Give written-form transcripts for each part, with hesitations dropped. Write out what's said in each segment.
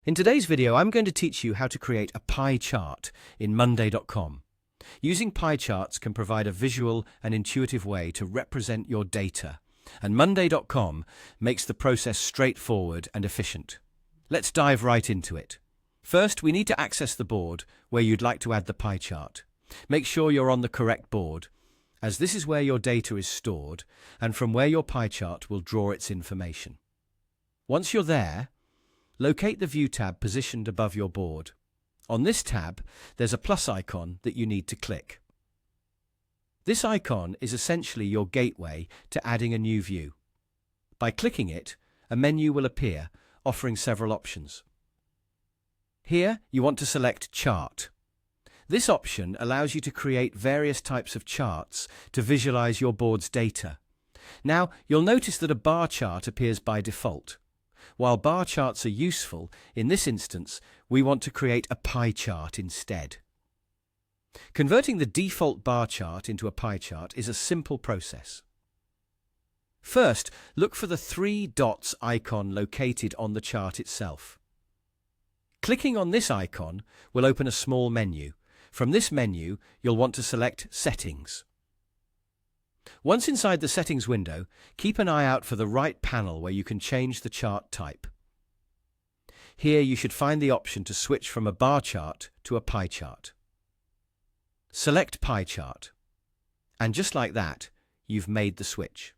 In today's video, I'm going to teach you how to create a pie chart in Monday.com. Using pie charts can provide a visual and intuitive way to represent your data, and Monday.com makes the process straightforward and efficient. Let's dive right into it. First, we need to access the board where you'd like to add the pie chart. Make sure you're on the correct board, as this is where your data is stored and from where your pie chart will draw its information. Once you're there, locate the View tab positioned above your board. On this tab, there's a plus icon that you need to click. This icon is essentially your gateway to adding a new view. By clicking it, a menu will appear, offering several options. Here, you want to select Chart. This option allows you to create various types of charts to visualize your board's data. Now, you'll notice that a bar chart appears by default. While bar charts are useful, in this instance, we want to create a pie chart instead. Converting the default bar chart into a pie chart is a simple process. First, look for the three dots icon located on the chart itself. Clicking on this icon will open a small menu. From this menu, you'll want to select Settings. Once inside the Settings window, keep an eye out for the right panel where you can change the chart type. Here you should find the option to switch from a bar chart to a pie chart. Select Pie Chart. And just like that, you've made the switch.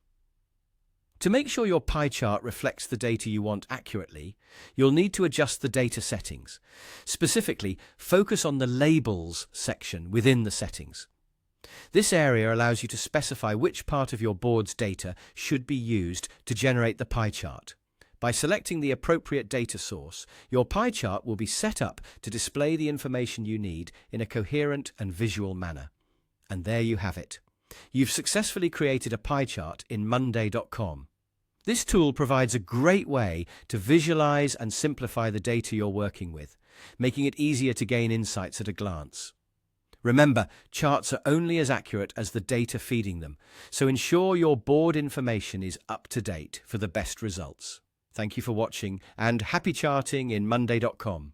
To make sure your pie chart reflects the data you want accurately, you'll need to adjust the data settings. Specifically, focus on the Labels section within the settings. This area allows you to specify which part of your board's data should be used to generate the pie chart. By selecting the appropriate data source, your pie chart will be set up to display the information you need in a coherent and visual manner. And there you have it. You've successfully created a pie chart in Monday.com. This tool provides a great way to visualize and simplify the data you're working with, making it easier to gain insights at a glance. Remember, charts are only as accurate as the data feeding them, so ensure your board information is up to date for the best results. Thank you for watching, and happy charting in Monday.com.